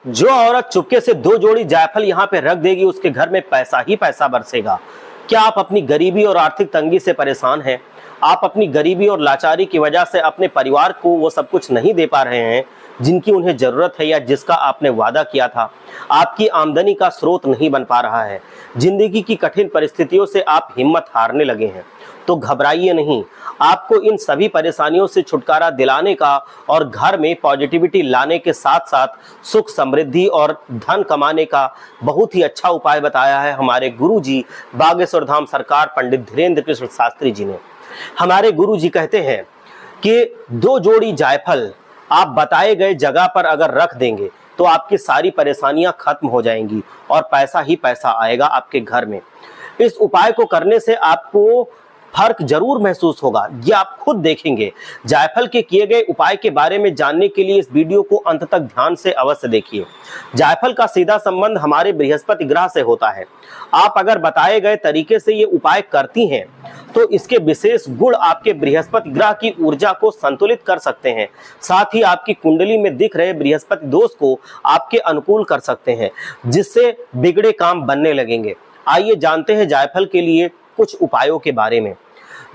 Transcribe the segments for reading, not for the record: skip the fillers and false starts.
जो औरत चुपके से 2 जोड़ी जायफल यहाँ पे रख देगी उसके घर में पैसा ही पैसा बरसेगा। क्या आप अपनी गरीबी और आर्थिक तंगी से परेशान हैं? आप अपनी गरीबी और लाचारी की वजह से अपने परिवार को वो सब कुछ नहीं दे पा रहे हैं जिनकी उन्हें जरूरत है या जिसका आपने वादा किया था। आपकी आमदनी का स्रोत नहीं बन पा रहा है। जिंदगी की कठिन परिस्थितियों से आप हिम्मत हारने लगे हैं। तो घबराइए नहीं, आपको इन सभी परेशानियों से छुटकारा दिलाने का और घर में पॉजिटिविटी लाने के साथ साथ सुख समृद्धि और धन कमाने का बहुत ही अच्छा उपाय बताया है हमारे गुरुजी बागेश्वर धाम सरकार पंडित धीरेन्द्र कृष्ण शास्त्री जी ने। हमारे गुरुजी कहते हैं कि 2 जोड़ी जायफल आप बताए गए जगह पर अगर रख देंगे तो आपकी सारी परेशानियां खत्म हो जाएंगी और पैसा ही पैसा आएगा आपके घर में। इस उपाय को करने से आपको फर्क जरूर महसूस होगा, ये आप खुद देखेंगे। जायफल के किए गए उपाय के बारे में जानने के लिए इस वीडियो को अंत तक ध्यान से अवश्य देखिए। जायफल का सीधा संबंध हमारे बृहस्पति ग्रह से होता है। आप अगर बताए गए तरीके से ये उपाय करती हैं तो इसके विशेष गुण आपके बृहस्पति ग्रह की ऊर्जा को संतुलित कर सकते हैं, साथ ही आपकी कुंडली में दिख रहे बृहस्पति दोष को आपके अनुकूल कर सकते हैं, जिससे बिगड़े काम बनने लगेंगे। आइए जानते हैं जायफल के लिए कुछ उपायों के बारे में।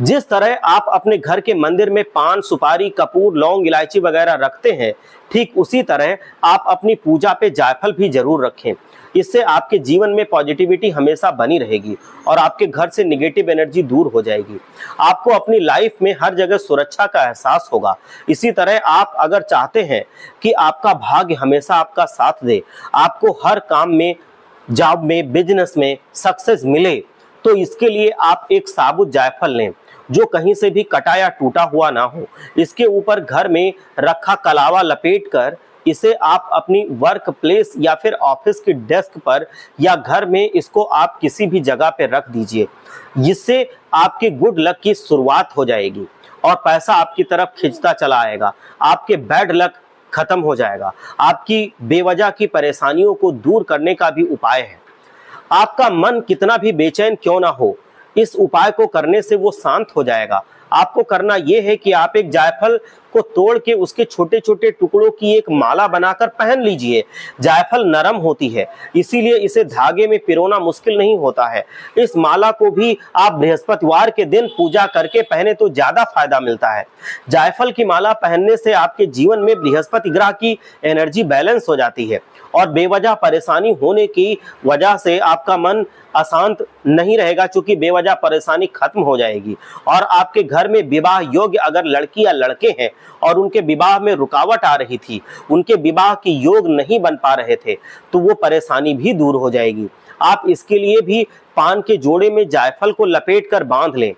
जिस तरह आप अपने घर के मंदिर में पान, सुपारी, कपूर, लौंग, इलायची वगैरह रखते हैं, ठीक उसी तरह आप अपनी पूजा पे जायफल भी जरूर रखें। इससे आपके जीवन में पॉजिटिविटी हमेशा बनी रहेगी और आपके घर से निगेटिव एनर्जी दूर हो जाएगी। आपको अपनी लाइफ में हर जगह सुरक्षा का एहसास होगा। इसी तरह आप अगर चाहते हैं कि आपका भाग्य हमेशा आपका साथ दे, आपको हर काम में, जॉब में, बिजनेस में सक्सेस मिले, तो इसके लिए आप एक साबुत जायफल लें जो कहीं से भी कटा या टूटा हुआ ना हो। इसके ऊपर घर में रखा कलावा लपेटकर इसे आप अपनी वर्क प्लेस या फिर ऑफिस की डेस्क पर या घर में इसको आप किसी भी जगह पे रख दीजिए। जिससे आपके गुड लक की शुरुआत हो जाएगी और पैसा आपकी तरफ खिंचता चला आएगा। आपके बैड लक खत्म हो जाएगा। आपकी बेवजह की परेशानियों को दूर करने का भी उपाय है। आपका मन कितना भी बेचैन क्यों ना हो, इस उपाय को करने से वो शांत हो जाएगा। आपको करना यह है कि आप एक जायफल को तोड़ के उसके छोटे छोटे टुकड़ों की एक माला बनाकर पहन लीजिए। जायफल नरम होती है, इसीलिए इसे धागे में पिरोना मुश्किल नहीं होता है। इस माला को भी आप बृहस्पतिवार के दिन पूजा करके पहने तो ज्यादा फायदा मिलता है। जायफल की माला पहनने से आपके जीवन में बृहस्पति ग्रह की एनर्जी बैलेंस हो जाती है और बेवजह परेशानी होने की वजह से आपका मन अशांत नहीं रहेगा, क्योंकि बेवजह परेशानी खत्म हो जाएगी। और आपके घर में विवाह योग्य अगर लड़की या लड़के हैं और उनके विवाह में रुकावट आ रही थी, उनके विवाह की योग नहीं बन पा रहे थे, तो वो परेशानी भी दूर हो जाएगी। आप इसके लिए भी पान के जोड़े में जायफल को लपेट कर बांध लें।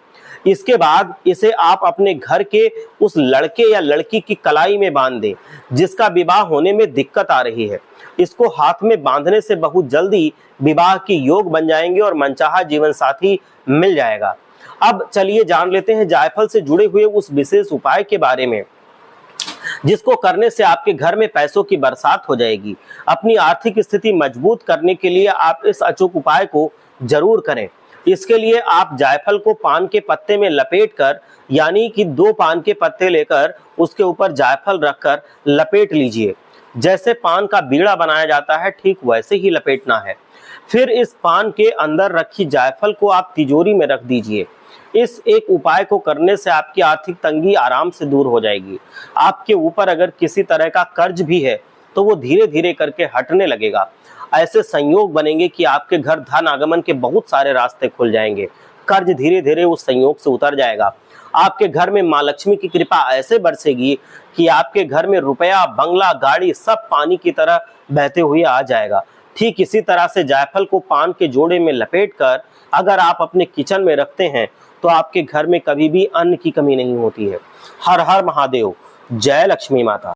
इसके बाद इसे आप अपने घर के उस लड़के या लड़की की कलाई में बांध दें जिसका विवाह होने में दिक्कत आ रही है। इसको हाथ में बांधने से बहुत जल्दी विवाह की योग बन जाएंगे और मनचाहा जीवन साथी मिल जाएगा। अब चलिए जान लेते हैं जायफल से जुड़े हुए उस विशेष उपाय के बारे में जिसको करने से आपके घर में पैसों की बरसात हो जाएगी। अपनी आर्थिक स्थिति मजबूत करने के लिए आप इस अचूक उपाय को जरूर करें। इसके लिए आप जायफल को पान के पत्ते में लपेटकर, यानी कि 2 पान के पत्ते लेकर उसके ऊपर जायफल रखकर लपेट लीजिए। जैसे पान का बीड़ा बनाया जाता है ठीक वैसे ही लपेटना है। फिर इस पान के अंदर रखी जायफल को आप तिजोरी में रख दीजिए। इस एक उपाय को करने से आपकी आर्थिक तंगी आराम से दूर हो जाएगी। आपके ऊपर अगर किसी तरह का कर्ज भी है तो वो धीरे धीरे करके हटने लगेगा। ऐसे संयोग बनेंगे कि आपके घर धन आगमन के बहुत सारे रास्ते खुल जाएंगे। कर्ज धीरे धीरे उस संयोग से उतर जाएगा। आपके घर में माँ लक्ष्मी की कृपा ऐसे बरसेगी कि आपके घर में रुपया, बंगला, गाड़ी सब पानी की तरह बहते हुए आ जाएगा। ठीक इसी तरह से जायफल को पान के जोड़े में लपेटकर अगर आप अपने किचन में रखते हैं तो आपके घर में कभी भी अन्न की कमी नहीं होती है। हर हर महादेव। जय लक्ष्मी माता।